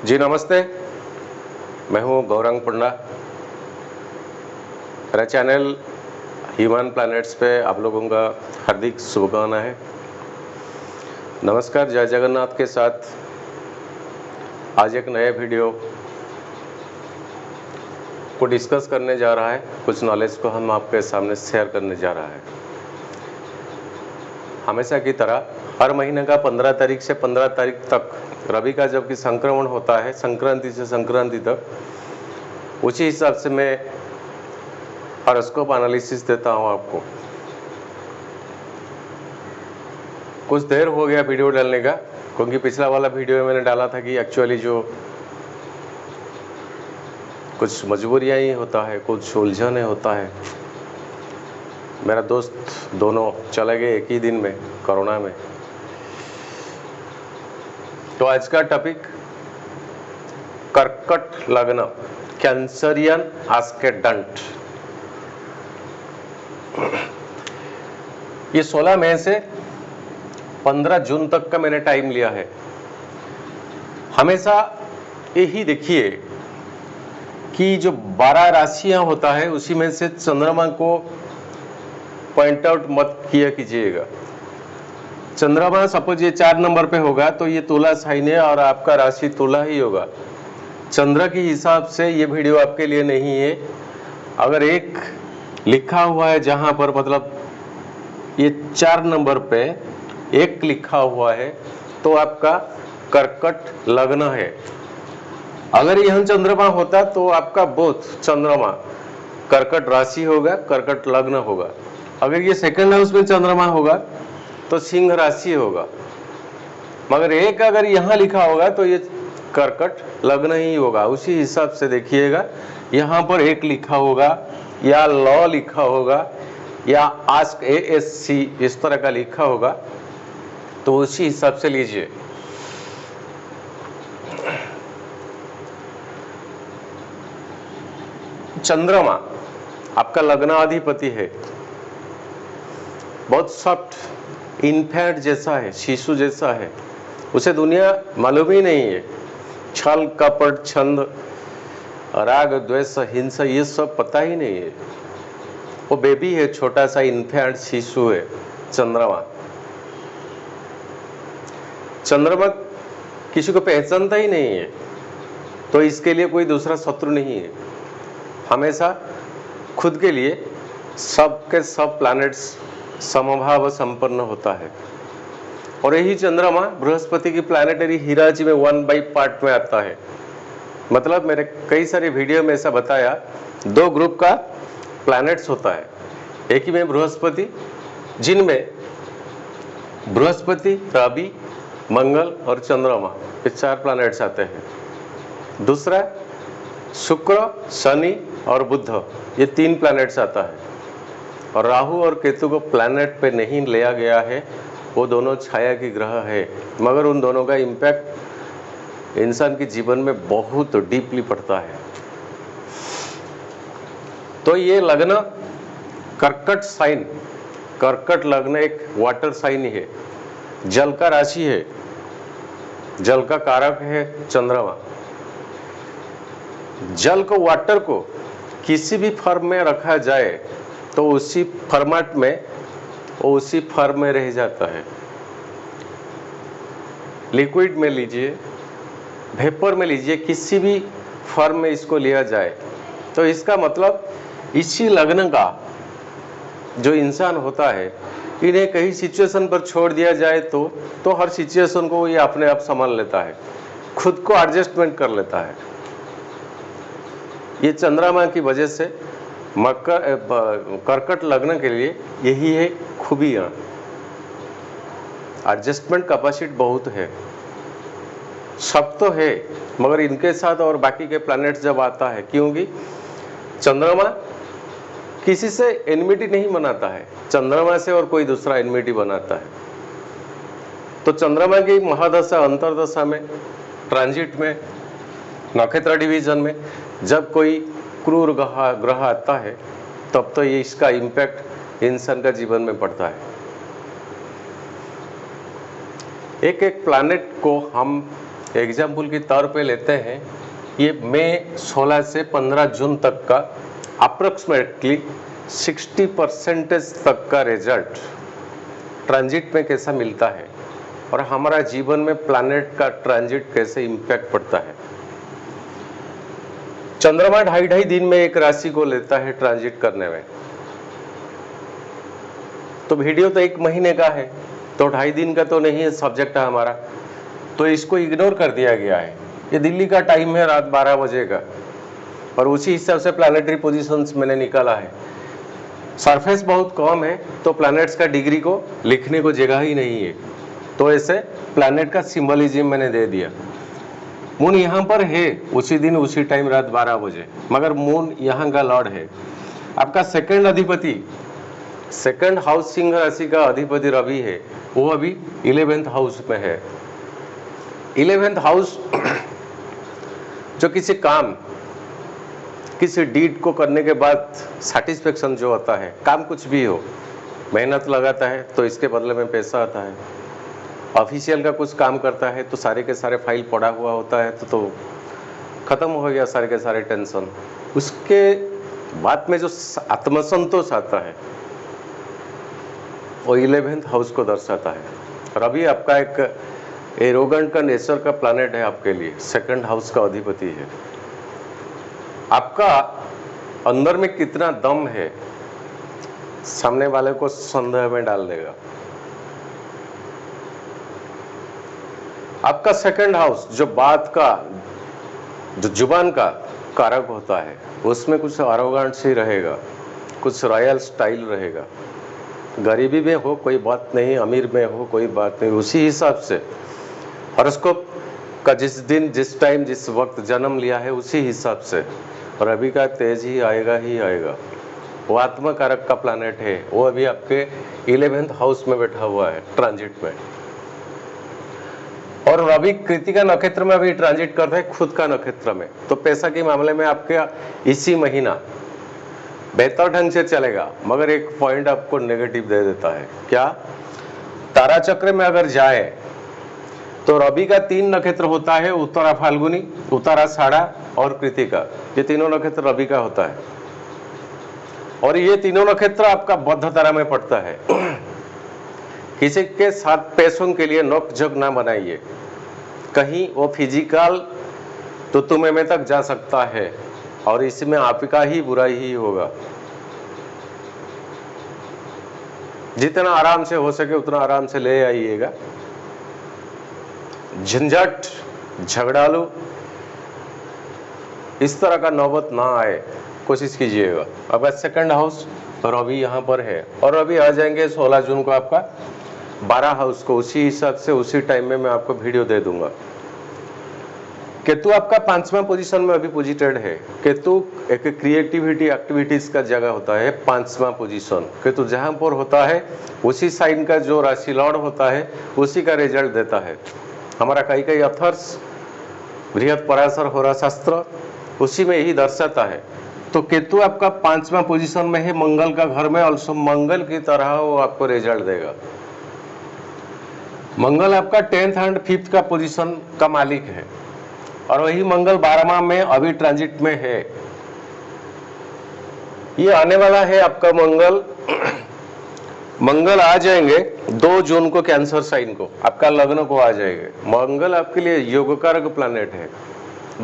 जी नमस्ते, मैं हूं गौरंग पुंडा। मेरा चैनल ह्यूमन प्लैनेट्स पे आप लोगों का हार्दिक शुभकामना है। नमस्कार, जय जगन्नाथ के साथ आज एक नए वीडियो को डिस्कस करने जा रहा है। कुछ नॉलेज को हम आपके सामने शेयर करने जा रहा है। हमेशा की तरह हर महीने का 15 तारीख से 15 तारीख तक रवि का जबकि संक्रमण होता है, संक्रांति से संक्रांति तक, उसी हिसाब से मैं हॉरोस्कोप एनालिसिस देता हूं आपको। कुछ देर हो गया वीडियो डालने का, क्योंकि पिछला वाला वीडियो मैंने डाला था कि एक्चुअली जो कुछ मजबूरियां ही होता है, कुछ उलझने होता है। मेरा दोस्त दोनों चले गए एक ही दिन में कोरोना में। तो आज का टॉपिक कर्कट लग्न, कैंसरियन एस्केडेंट। ये 16 मई से 15 जून तक का मैंने टाइम लिया है। हमेशा यही देखिए कि जो 12 राशियां होता है उसी में से चंद्रमा को पॉइंट आउट मत किया कीजिएगा। चंद्रमा सपोज ये 4 नंबर पे होगा तो ये तुला साइन है और आपका राशि तुला ही होगा। चंद्र के हिसाब से ये वीडियो आपके लिए नहीं है। अगर एक लिखा हुआ है जहां पर मतलब ये 4 नंबर पे एक लिखा हुआ है तो आपका कर्कट लग्न है। अगर यह चंद्रमा होता तो आपका बोथ चंद्रमा कर्कट राशि होगा, कर्कट लग्न होगा। अगर ये सेकंड हाउस में चंद्रमा होगा तो सिंह राशि होगा। मगर एक अगर यहां लिखा होगा तो ये कर्कट लग्न ही होगा। उसी हिसाब से देखिएगा, यहां पर एक लिखा होगा या लॉ लिखा होगा या आस्क ASC इस तरह का लिखा होगा तो उसी हिसाब से लीजिए। चंद्रमा आपका लग्नाधिपति है, बहुत सॉफ्ट इन्फेंट जैसा है, शिशु जैसा है। उसे दुनिया मालूम ही नहीं है। छल कपट छंद राग द्वेष हिंसा ये सब पता ही नहीं है। वो बेबी है, छोटा सा इन्फेंट शिशु है चंद्रमा। चंद्रमा किसी को पहचानता ही नहीं है, तो इसके लिए कोई दूसरा शत्रु नहीं है। हमेशा खुद के लिए सबके सब प्लैनेट्स समभाव संपन्न होता है। और यही चंद्रमा बृहस्पति की प्लैनेटरी हीराजी में 1 बाई पार्ट में आता है। मतलब मेरे कई सारे वीडियो में ऐसा बताया, 2 ग्रुप का प्लैनेट्स होता है। एक ही में बृहस्पति, जिनमें बृहस्पति, रवि, मंगल और चंद्रमा ये 4 प्लैनेट्स आते हैं। दूसरा शुक्र, शनि और बुध ये 3 प्लैनेट्स आता है। और राहु और केतु को प्लैनेट पे नहीं लिया गया है, वो दोनों छाया की ग्रह है। मगर उन दोनों का इम्पैक्ट इंसान के जीवन में बहुत डीपली पड़ता है। तो ये लग्न कर्कट साइन, कर्कट लग्न एक वाटर साइन है, जल का राशि है, जल का कारक है चंद्रमा। जल को, वाटर को किसी भी फॉर्म में रखा जाए तो उसी फॉर्मेट में वो उसी फॉर्म में रह जाता है। लिक्विड में लीजिए, वेपर में लीजिए, किसी भी फॉर्म में इसको लिया जाए तो इसका मतलब इसी लग्न का जो इंसान होता है, इन्हें कहीं सिचुएशन पर छोड़ दिया जाए तो हर सिचुएशन को ये अपने आप संभाल लेता है, खुद को एडजस्टमेंट कर लेता है। ये चंद्रमा की वजह से कर्कट लग्न के लिए यही है खूबियां। एडजस्टमेंट कैपेसिटी बहुत है, सब तो है, मगर इनके साथ और बाकी के प्लैनेट्स जब आता है, क्योंकि चंद्रमा किसी से एनमिटी नहीं बनाता है, चंद्रमा से और कोई दूसरा एनमिटी बनाता है। तो चंद्रमा की महादशा अंतरदशा में, ट्रांजिट में, नक्षत्र डिवीजन में जब कोई क्रूर ग्रह आता है तब तो ये इसका इम्पैक्ट इंसान का जीवन में पड़ता है। एक एक प्लैनेट को हम एग्जाम्पल के तौर पे लेते हैं, ये मई 16 से 15 जून तक का अप्रोक्सीमेटली 60% तक का रिजल्ट ट्रांजिट में कैसा मिलता है और हमारा जीवन में प्लैनेट का ट्रांजिट कैसे इम्पैक्ट पड़ता है। चंद्रमा 2.5 दिन में एक राशि को लेता है ट्रांजिट करने में, तो वीडियो तो 1 महीने का है, तो 2.5 दिन का तो नहीं है सब्जेक्ट है हमारा, तो इसको इग्नोर कर दिया गया है। ये दिल्ली का टाइम है रात 12 बजे का, और उसी हिसाब से प्लैनेटरी पोजीशंस मैंने निकाला है। सरफेस बहुत कम है तो प्लैनेट्स का डिग्री को लिखने को जगह ही नहीं है, तो ऐसे प्लैनेट का सिंबलिज्म मैंने दे दिया। मून यहाँ पर है उसी दिन उसी टाइम रात 12 बजे, मगर मून यहाँ का लॉर्ड है। आपका सेकंड अधिपति, सेकंड हाउस सिंह राशि का अधिपति रवि है, वो अभी 11th हाउस में है। 11th हाउस जो किसी काम, किसी डीड को करने के बाद सेटिस्फेक्शन जो होता है, काम कुछ भी हो, मेहनत लगाता है तो इसके बदले में पैसा आता है। ऑफिशियल का कुछ काम करता है तो सारे के सारे फाइल पड़ा हुआ होता है तो खत्म हो गया सारे के सारे टेंशन। उसके बाद में जो आत्मसंतोष आता है वो 11th हाउस को दर्शाता है। रवि आपका एक एरोगेंट का नेचर का प्लैनेट है आपके लिए, सेकंड हाउस का अधिपति है। आपका अंदर में कितना दम है सामने वाले को संदेह में डाल देगा। आपका सेकंड हाउस जो बात का, जो जुबान का कारक होता है, उसमें कुछ अरोगेंस ही रहेगा, कुछ रॉयल स्टाइल रहेगा। गरीबी में हो कोई बात नहीं, अमीर में हो कोई बात नहीं, उसी हिसाब से हॉरोस्कोप का जिस दिन, जिस टाइम, जिस वक्त जन्म लिया है उसी हिसाब से और अभी का तेज ही आएगा। वो आत्मकारक का प्लैनेट है, वो अभी आपके 11th हाउस में बैठा हुआ है ट्रांजिट में। और रवि कृतिका नक्षत्र में अभी ट्रांजिट करता है खुद का नक्षत्र में, तो पैसा के मामले में आपके इसी महीना बेहतर ढंग से चलेगा, मगर एक पॉइंट आपको नेगेटिव दे देता है। क्या? तारा चक्र में अगर जाए तो रवि का 3 नक्षत्र होता है, उत्तरा फाल्गुनी, उत्तराषाढ़ा और कृतिका। ये तीनों नक्षत्र रवि का होता है और ये तीनों नक्षत्र आपका बद्ध तारा में पड़ता है। किसी के साथ पैसों के लिए नोक-झोंक ना बनाइए, कहीं वो फिजिकल तो तुम्हें में तक जा सकता है और इसमें आपका ही बुराई ही होगा। जितना आराम से हो सके उतना आराम से ले आइएगा। झंझट, झगड़ालू इस तरह का नौबत ना आए, कोशिश कीजिएगा। अब सेकंड हाउस रवि यहाँ पर है और अभी आ जाएंगे 16 जून को आपका 12 हाउस को, उसी हिसाब से उसी टाइम में मैं आपको वीडियो दे दूंगा। केतु आपका 5वां पोजीशन में अभी पोजिटेड है। केतु एक क्रिएटिविटी एक्टिविटीज का जगह होता है, 5वां पोजीशन। केतु जहां पर होता है उसी साइन का जो राशि लॉर्ड होता है उसी का रिजल्ट देता है। हमारा कई अथर्स, बृहद पराशर होरा शास्त्र उसी में यही दर्शाता है। तो केतु आपका 5वां पोजीशन में है, मंगल का घर में, ऑल्सो मंगल की तरह वो आपको रिजल्ट देगा। मंगल आपका 10th एंड 5th का पोजीशन का मालिक है और वही मंगल 12वां में अभी ट्रांजिट में है। ये आने वाला है आपका मंगल आ जाएंगे 2 जून को कैंसर साइन को, आपका लग्न को आ जाएंगे। मंगल आपके लिए योगकारक प्लैनेट है।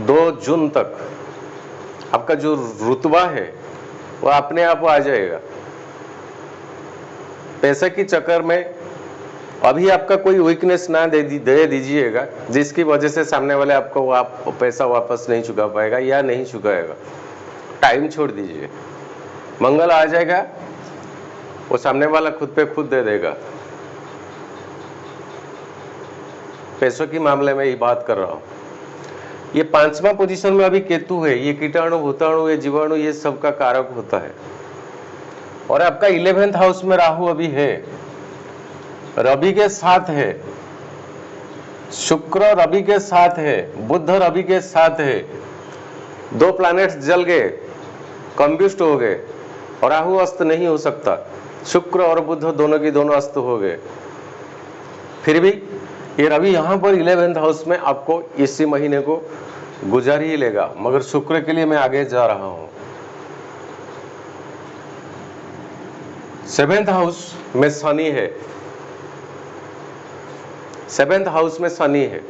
2 जून तक आपका जो रुतबा है वो अपने आप आ जाएगा। पैसे की चक्कर में अभी आपका कोई वीकनेस ना दे दीजिएगा जिसकी वजह से सामने वाले आपको पैसा वापस नहीं चुका पाएगा या नहीं चुकाएगा। टाइम छोड़ दीजिए, मंगल आ जाएगा, वो सामने वाला खुद पे खुद दे देगा। पैसों के मामले में ही बात कर रहा हूं। ये 5वां पोजीशन में अभी केतु है, ये कीटाणु, भूताणु, ये जीवाणु, ये सब का कारक होता है। और आपका 11th हाउस में राहु अभी है, रवि के साथ है, शुक्र रवि के साथ है, बुध रवि के साथ है। 2 प्लैनेट्स जल गए, कंब्यूस्ट हो गए और राहु अस्त नहीं हो सकता। शुक्र और बुध दोनों की दोनों अस्त हो गए। फिर भी ये रवि यहाँ पर 11th हाउस में आपको इसी महीने को गुजार ही लेगा, मगर शुक्र के लिए मैं आगे जा रहा हूं। 7th हाउस में शनि है, 7th हाउस में शनि है।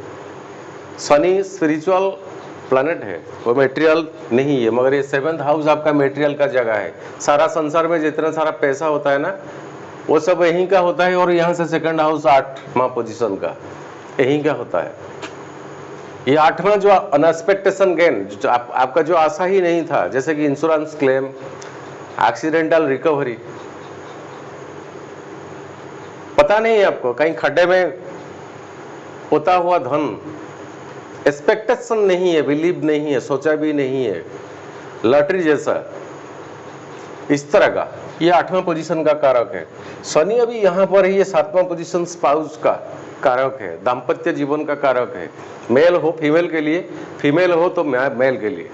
शनि स्पिरिचुअल प्लैनेट है, वो मेटेरियल नहीं है, मगर ये 7th हाउस आपका मेटेरियल का जगह है। सारा संसार में जितना सारा पैसा होता है ना, वो सब यहीं का होता है, और यहाँ से 2nd हाउस 8वां पोजीशन का यहीं का होता है। ये 8वां जो अनएक्सपेक्टेशन गेन, आपका जो आशा ही नहीं था, जैसे कि इंश्योरेंस क्लेम, एक्सीडेंटल रिकवरी, पता नहीं है आपको, कहीं खड्डे में पोता हुआ धन, एक्सपेक्टेशन नहीं है, बिलीव नहीं है, सोचा भी नहीं है, लॉटरी जैसा, इस तरह का ये 8वां पोजीशन का कारक है। शनि अभी यहाँ पर ही, ये 7वां पोजीशन स्पाउस का कारक है, दाम्पत्य जीवन का कारक है। मेल हो फीमेल के लिए, फीमेल हो तो मेल के लिए।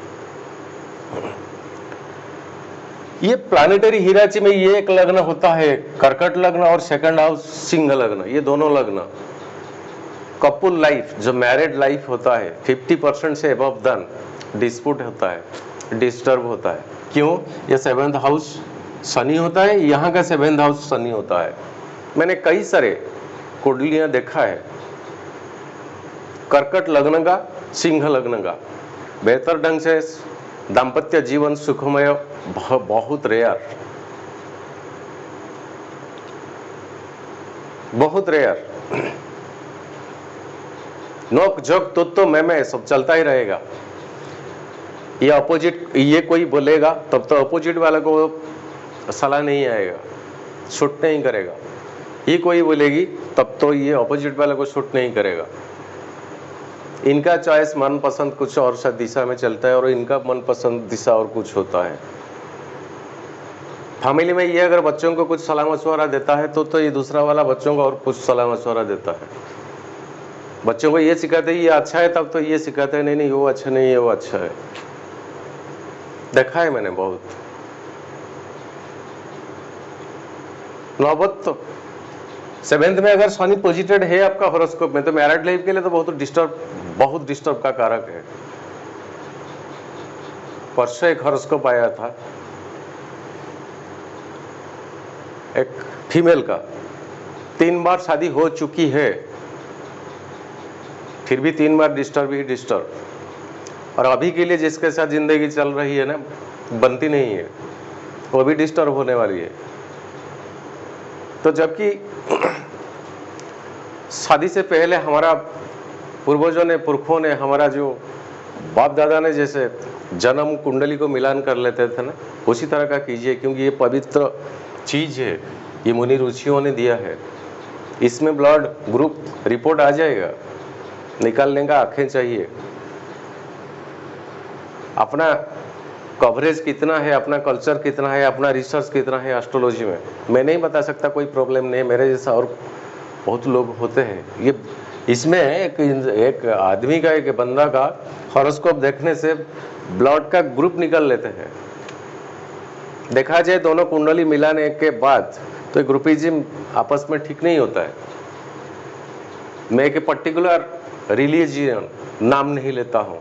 ये प्लानिटरी हीराची में ये एक लग्न होता है, कर्कट लग्न, और 2nd हाउस सिंह लग्न, ये दोनों लग्न कपुल लाइफ, जो मैरिड लाइफ होता है 50% से अबव धन डिस्प्यूट होता है, डिस्टर्ब होता है। क्यों? ये 7th हाउस शनि होता है, यहाँ का 7th हाउस शनि होता है। मैंने कई सारे कुंडलियां देखा है, कर्कट लग्न का, सिंह लग्न का, बेहतर ढंग से दाम्पत्य जीवन सुखमय, बहुत रेयर, बहुत रेयर। नोक जोक तो मैं सब चलता ही रहेगा। ये अपोजिट, ये कोई बोलेगा तब तो अपोजिट वाले को सलाह नहीं आएगा, शूट नहीं करेगा। ये कोई बोलेगी तब तो ये अपोजिट वाले को शूट नहीं करेगा। इनका चॉइस मनपसंद कुछ और सा दिशा में चलता है, और इनका मनपसंद दिशा और कुछ होता है। फैमिली में ये अगर बच्चों को कुछ सलाह मशवरा देता है तो ये दूसरा वाला बच्चों को और कुछ सलाह मशवरा देता है। बच्चों को ये सिखाते हैं ये अच्छा है, तब तो ये सिखाते हैं नहीं वो अच्छा नहीं है, वो अच्छा है। देखा है मैंने बहुत। नौबत तो 7th में अगर शनि पोजिटेड है आपका हॉरोस्कोप में, तो मैरिड लाइफ के लिए तो बहुत डिस्टर्ब का कारक है। परसों एक हॉरोस्कोप आया था, एक फीमेल का, 3 बार शादी हो चुकी है, फिर भी 3 बार डिस्टर्ब ही डिस्टर्ब, और अभी के लिए जिसके साथ जिंदगी चल रही है ना, बनती नहीं है, वो भी डिस्टर्ब होने वाली है। तो जबकि शादी से पहले हमारा पूर्वजों ने, पुरखों ने, हमारा जो बाप दादा ने जैसे जन्म कुंडली को मिलान कर लेते थे ना, उसी तरह का कीजिए, क्योंकि ये पवित्र चीज है, ये मुनि ऋषियों ने दिया है। इसमें ब्लड ग्रुप रिपोर्ट आ जाएगा, निकालने का आंखें चाहिए। अपना कवरेज कितना है, अपना कल्चर कितना है, अपना रिसर्च कितना है एस्ट्रोलॉजी में, मैं नहीं बता सकता, कोई प्रॉब्लम नहीं है, मेरे जैसा और बहुत लोग होते हैं। ये इसमें एक आदमी का, एक बंदा का हॉरोस्कोप देखने से ब्लड का ग्रुप निकल लेते हैं। देखा जाए दोनों कुंडली मिलाने के बाद तो ग्रुपिज्म आपस में ठीक नहीं होता है। मैं एक पर्टिकुलर रिलीजियन नाम नहीं लेता हूँ,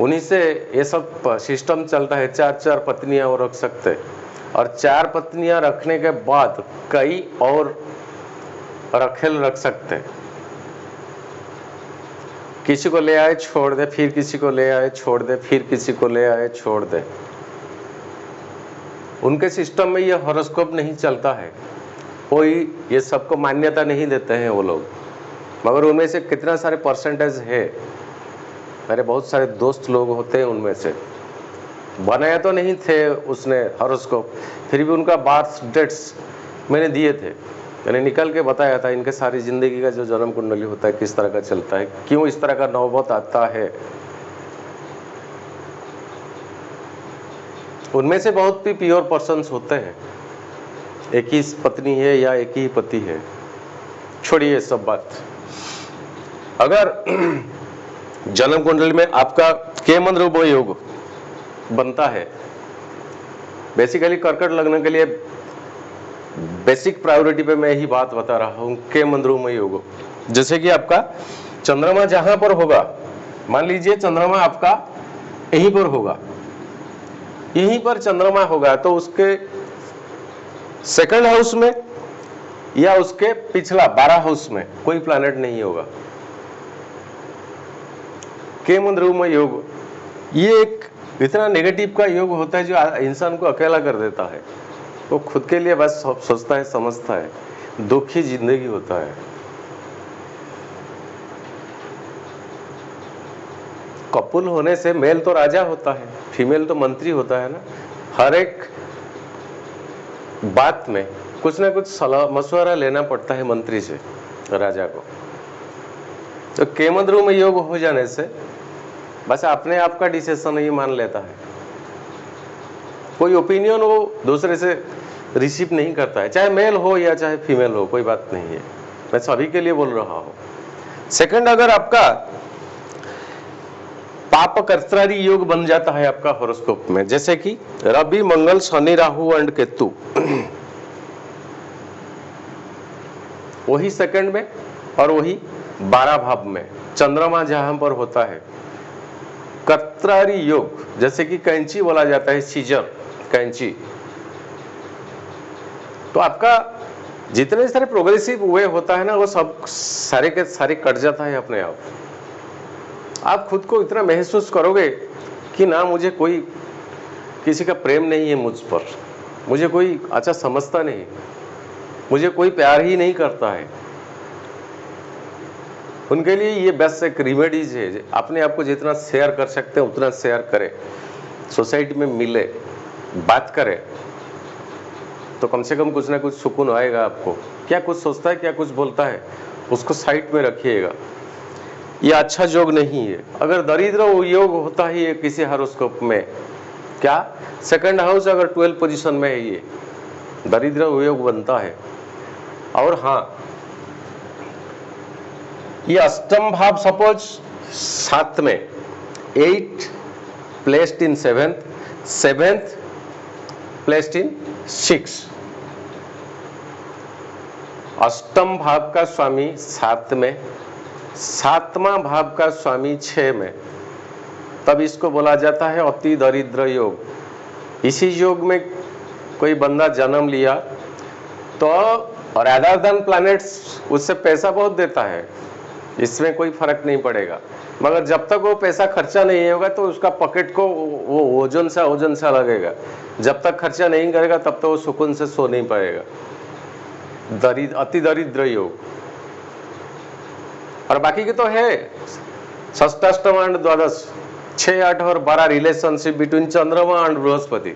उन्हीं से ये सब सिस्टम चलता है। 4 पत्नियां वो रख सकते, और 4 पत्नियां रखने के बाद कई और रखेल रख सकते। किसी को ले आए छोड़ दे, फिर किसी को ले आए छोड़ दे, फिर किसी को ले आए छोड़ दे। उनके सिस्टम में ये हॉरोस्कोप नहीं चलता है, कोई ये सबको मान्यता नहीं देते हैं वो लोग। मगर उनमें से कितना सारे परसेंटेज है, मेरे बहुत सारे दोस्त लोग होते हैं, उनमें से बनाया तो नहीं थे उसने हॉरोस्कोप, फिर भी उनका बर्थ डेट्स मैंने दिए थे, मैंने निकल के बताया था इनके सारी जिंदगी का जो जन्म कुंडली होता है किस तरह का चलता है, क्यों इस तरह का नौबत आता है। उनमें से बहुत भी प्योर पर्सन्स होते हैं, एक ही पत्नी है या एक ही पति है, छोड़िए सब बात। अगर जन्म कुंडली में आपका केमंद्र उभय योग बनता है, बेसिकली कर्कट लग्न के लिए बेसिक प्रायोरिटी पे मैं ही बात बता रहा हूँ, केमंद्र उभय योग जैसे कि आपका चंद्रमा जहां पर होगा, मान लीजिए चंद्रमा आपका यहीं पर होगा, यहीं पर चंद्रमा होगा, तो उसके सेकंड हाउस में या उसके पिछला 12 हाउस में कोई प्लैनेट नहीं होगा। केमन ध्रुव योग, ये एक इतना नेगेटिव का योग होता है जो इंसान को अकेला कर देता है। वो खुद के लिए बस सोचता है, समझता है, दुखी जिंदगी होता है। कपुल होने से मेल तो राजा होता है, फीमेल तो मंत्री होता है ना। हर एक बात में कुछ ना कुछ सलाह मशवरा लेना पड़ता है मंत्री से, राजा को। तो केमद्रु में योग हो जाने से बस अपने आप का डिसीजन ही मान लेता है, कोई ओपिनियन वो दूसरे से रिसीव नहीं करता है, चाहे मेल हो या चाहे फीमेल हो, कोई बात नहीं है, मैं सभी के लिए बोल रहा हूं। सेकंड, अगर आपका पाप कर्त्रारी योग बन जाता है आपका हॉरोस्कोप में, जैसे कि रवि मंगल शनि राहु एंड केतु, वही सेकंड में और वही 12 भाव में चंद्रमा जहां पर होता है, कर्त्रारी योग, जैसे कि कैंची बोला जाता है, सीजर कैंची, तो आपका जितने सारे प्रोग्रेसिव वे होता है ना, वो सब सारे के सारे कट जाता है अपने आप। आप खुद को इतना महसूस करोगे कि ना मुझे कोई किसी का प्रेम नहीं है मुझ पर, मुझे कोई अच्छा समझता नहीं, मुझे कोई प्यार ही नहीं करता है। उनके लिए ये बेस्ट एक रेमेडीज है, अपने आप को जितना शेयर कर सकते हैं उतना शेयर करें, सोसाइटी में मिले, बात करें, तो कम से कम कुछ ना कुछ सुकून आएगा आपको। क्या कुछ सोचता है, क्या कुछ बोलता है, उसको साइड में रखिएगा, ये अच्छा योग नहीं है। अगर दरिद्र योग होता ही है किसी हॉरोस्कोप में, क्या सेकंड हाउस अगर 12 पोजीशन में है, ये दरिद्र योग बनता है। और हाँ, ये अष्टम भाव सपोज 7 में, 8 placed in 7th, 7th placed in 6, अष्टम भाव का स्वामी 7 में, 7वां भाव का स्वामी 6 में, तब इसको बोला जाता है अति दरिद्र योग। इसी योग में कोई बंदा जन्म लिया तो रादर देन प्लैनेट्स उससे पैसा बहुत देता है, इसमें कोई फर्क नहीं पड़ेगा, मगर जब तक वो पैसा खर्चा नहीं होगा तो उसका पॉकेट को वो ओजन सा लगेगा। जब तक खर्चा नहीं करेगा तब तक वो सुकून से सो नहीं पाएगा। अति दरिद्र योग। और बाकी के तो है षष्ठाष्टम एंड द्वादश, 6, 8 और 12 रिलेशनशिप बिटवीन चंद्रमा एंड बृहस्पति।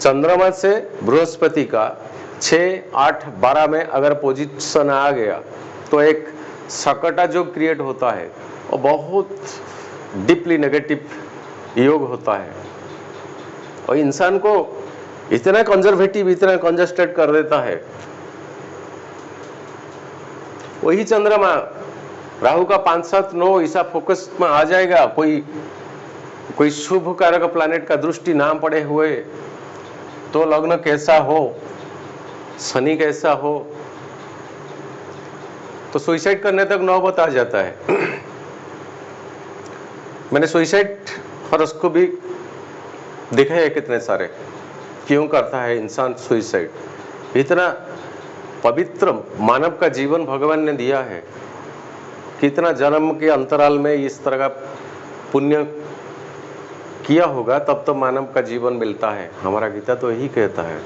चंद्रमा से बृहस्पति का 6, 8, 12 में अगर पोजीशन आ गया तो एक सकटा जो क्रिएट होता है वो बहुत डीपली नेगेटिव योग होता है, और इंसान को इतना कंजर्वेटिव, इतना कंजस्टेड कर देता है। वही चंद्रमा राहु का 5, 7, 9 ऐसा फोकस में आ जाएगा, कोई शुभ कारक प्लैनेट का दृष्टि ना पड़े हुए, तो लग्न कैसा हो, शनि कैसा हो, तो सुसाइड करने तक नौबत आ जाता है। मैंने सुसाइड हॉरोस्कोप भी देखे हैं कितने सारे, क्यों करता है इंसान सुसाइड। इतना पवित्र मानव का जीवन भगवान ने दिया है, कितना जन्म के अंतराल में इस तरह का पुण्य किया होगा तब तो मानव का जीवन मिलता है। हमारा गीता तो यही कहता है,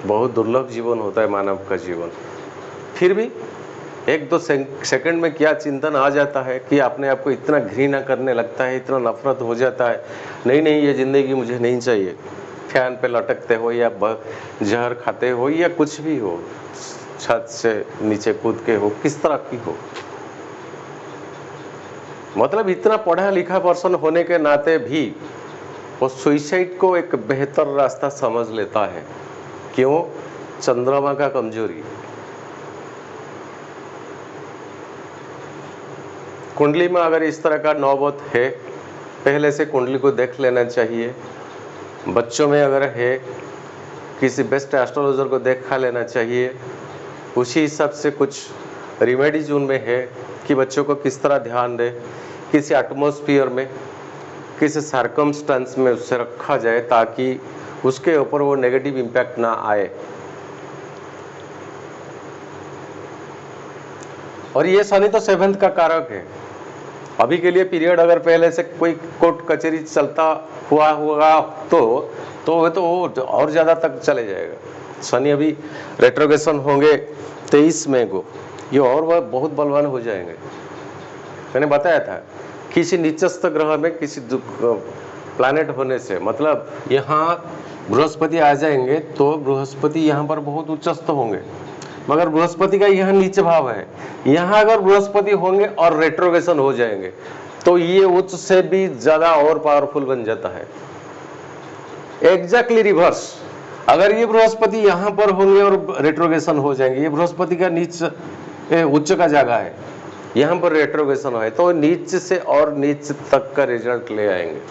बहुत दुर्लभ जीवन होता है मानव का जीवन। फिर भी 1-2 सेकंड में क्या चिंतन आ जाता है कि अपने आप को इतना घृणा करने लगता है, इतना नफरत हो जाता है, नहीं ये जिंदगी मुझे नहीं चाहिए। फैन पे लटकते हो या जहर खाते हो या कुछ भी हो, छत से नीचे कूद के हो, किस तरह की हो, मतलब इतना पढ़ा लिखा पर्सन होने के नाते भी वो सुसाइड को एक बेहतर रास्ता समझ लेता है। क्यों? चंद्रमा का कमजोरी। कुंडली में अगर इस तरह का नौबत है, पहले से कुंडली को देख लेना चाहिए। बच्चों में अगर है, किसी बेस्ट एस्ट्रोलॉजर को देखा लेना चाहिए, उसी हिसाब से कुछ रिमेडीज उनमें है कि बच्चों को किस तरह ध्यान दे, किसी एटमॉस्फेयर में, किसी सर्कमस्टेंस में उससे रखा जाए ताकि उसके ऊपर वो नेगेटिव इम्पैक्ट ना आए। और ये शनि तो 7th का कारक है। अभी के लिए पीरियड अगर पहले से कोई कोर्ट कचहरी चलता हुआ होगा तो और ज्यादा तक चले जाएगा। शनि अभी रेट्रोग्रेशन होंगे 23 मई को, ये और वह बहुत बलवान हो जाएंगे। मैंने बताया था किसी नीचस्थ ग्रह में किसी प्लैनेट होने से, मतलब यहाँ बृहस्पति आ जाएंगे तो बृहस्पति यहाँ पर बहुत उच्चस्थ होंगे, मगर बृहस्पति का यहाँ नीचे भाव है। यहाँ अगर बृहस्पति होंगे और रेट्रोग्रेशन हो जाएंगे तो ये उच्च से भी ज्यादा और पावरफुल बन जाता है। एग्जैक्टली रिवर्स, अगर ये बृहस्पति यहाँ पर होंगे और रेट्रोग्रेशन हो जाएंगे, ये बृहस्पति का नीच उच्च का जगह है, यहाँ पर रेट्रोग्रेशन है तो नीच से और नीच तक का रिजल्ट ले आएंगे।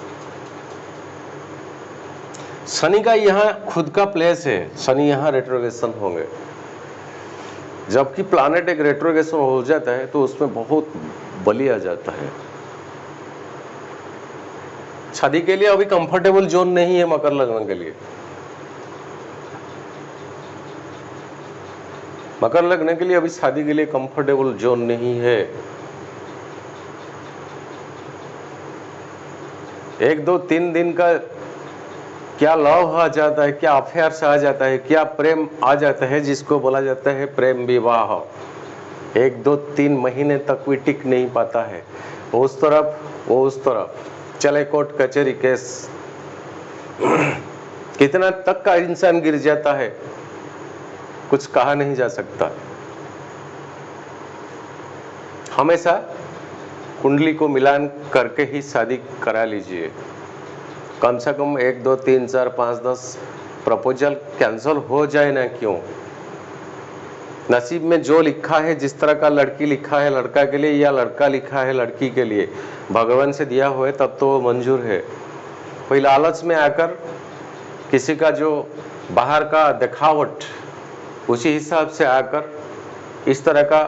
शनि का यहाँ खुद का प्लेस है, शनि यहाँ रेट्रोग्रेशन होंगे। जबकि प्लैनेट एक रेट्रोग्रेशन हो जाता है तो उसमें बहुत बली आ जाता है। शादी के लिए अभी कंफर्टेबल जोन नहीं है मकर लग्न के लिए। मकर लग्न के लिए अभी शादी के लिए कंफर्टेबल जोन नहीं है। 1, 2, 3 दिन का क्या लव आ जाता है, क्या अफेयर्स आ जाता है, क्या प्रेम आ जाता है, जिसको बोला जाता है प्रेम विवाह। 1, 2, 3 महीने तक भी टिक नहीं पाता है। वो उस तरफ चले कोर्ट कचहरी केस, कितना तक का इंसान गिर जाता है कुछ कहा नहीं जा सकता। हमेशा कुंडली को मिलान करके ही शादी करा लीजिए। कम से कम 1, 2, 3, 4, 5, 10 प्रपोजल कैंसिल हो जाए ना क्यों। नसीब में जो लिखा है, जिस तरह का लड़की लिखा है लड़का के लिए या लड़का लिखा है लड़की के लिए, भगवान से दिया हुआ है तब तो वो मंजूर है। कोई लालच में आकर किसी का जो बाहर का दिखावट उसी हिसाब से आकर इस तरह का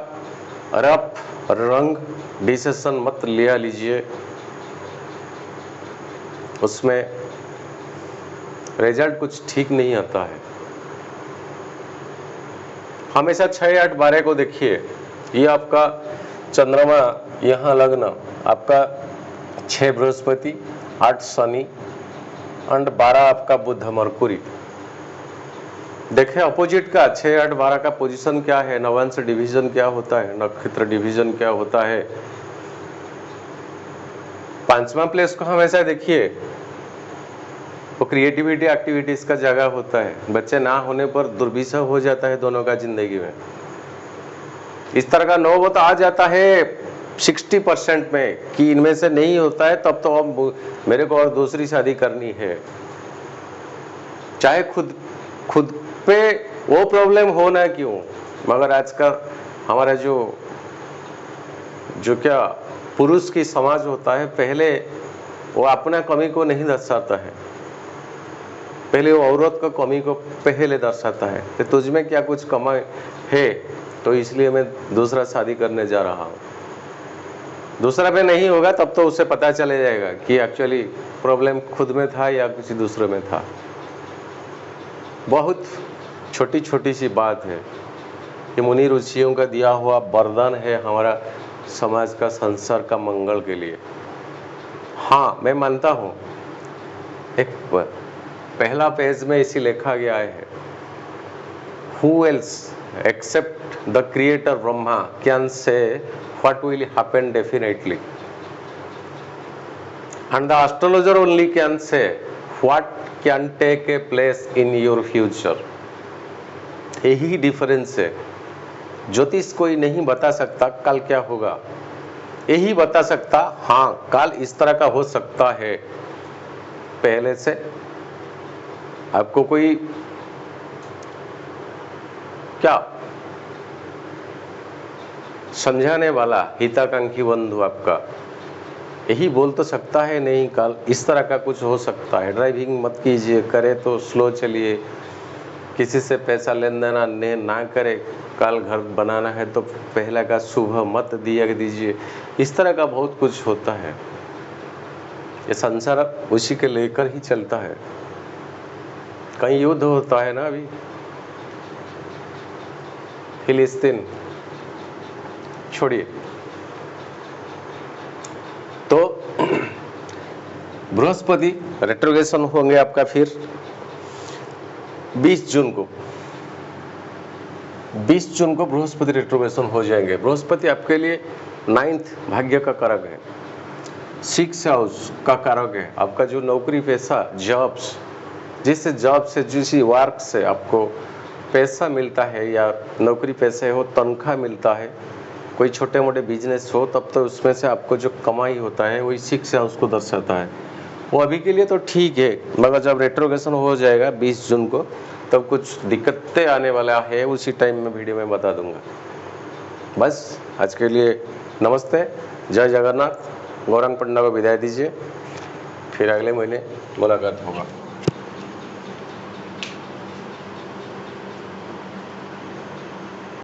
रफ रंग डिसीजन मत लिया लीजिए, उसमें रिजल्ट कुछ ठीक नहीं आता है। हमेशा 6, 8, 12 को देखिए। ये आपका चंद्रमा यहाँ लग्न, आपका 6 बृहस्पति, 8 शनि और 12 आपका बुध मरकुरी। देखें अपोजिट का 6, 8, 12 का पोजीशन क्या है, नवांश डिवीजन क्या होता है, नक्षत्र डिवीजन क्या होता है। 5वां प्लेस को हमेशा देखिए, वो क्रिएटिविटी एक्टिविटीज का जगह होता है। बच्चे ना होने पर दुर्विषह हो जाता है दोनों का जिंदगी में। इस तरह का नौबत आ जाता है 60% में कि इनमें से नहीं होता है, तब तो अब मेरे को और दूसरी शादी करनी है। चाहे खुद पे वो प्रॉब्लम हो ना क्यों, मगर आज का हमारा जो क्या पुरुष की समाज होता है, पहले वो अपना कमी को नहीं दर्शाता है, पहले वो औरत का कमी को पहले दर्शाता है कि तुझ में क्या कुछ कमाई है, तो इसलिए मैं दूसरा शादी करने जा रहा हूँ। दूसरा पे नहीं होगा तब तो उसे पता चले जाएगा कि एक्चुअली प्रॉब्लम खुद में था या किसी दूसरे में था। बहुत छोटी छोटी सी बात है, ये मुनि ऋषियों का दिया हुआ वरदान है हमारा समाज का, संसार का मंगल के लिए। हाँ, मैं मानता हूँ एक पहला पेज में इसी लिखा गया है, Who else except the creator Brahma can say what will happen definitely, and the astrologer only can say what can take a place in your future। यही डिफरेंस है। ज्योतिष कोई नहीं बता सकता कल क्या होगा, यही बता सकता हाँ कल इस तरह का हो सकता है। पहले से आपको कोई क्या समझाने वाला हिताकांक्षी बंधु आपका यही बोल तो सकता है, नहीं कल इस तरह का कुछ हो सकता है, ड्राइविंग मत कीजिए, करे तो स्लो चलिए, किसी से पैसा लेन देन ना करे, कल घर बनाना है तो पहला का शुभ मत दिया दीजिए, इस तरह का बहुत कुछ होता है। ये संसार उसी के लेकर ही चलता है। कहीं युद्ध होता है ना, अभी फिलिस्तीन, छोड़िए। तो बृहस्पति रेट्रोग्रेशन होंगे आपका फिर 20 जून को। 20 जून को बृहस्पति रेट्रोग्रेशन हो जाएंगे। बृहस्पति आपके लिए 9th भाग्य का कारक है, 6th हाउस का कारक है। आपका जो नौकरी पेशा, जॉब्स, जिस वर्क से आपको पैसा मिलता है या नौकरी पैसे हो, तनख्वाह मिलता है, कोई छोटे मोटे बिजनेस हो, तब तो उसमें से आपको जो कमाई होता है वही 6th हाउस को दर्शाता है। वो अभी के लिए तो ठीक है, मगर जब रेट्रोग्रेशन हो जाएगा 20 जून को, तब कुछ दिक्कतें आने वाला है, उसी टाइम में वीडियो में बता दूंगा। बस आज के लिए नमस्ते, जय जगन्नाथ। गौरांग पंडा को विदाई दीजिए, फिर अगले महीने मुलाकात होगा।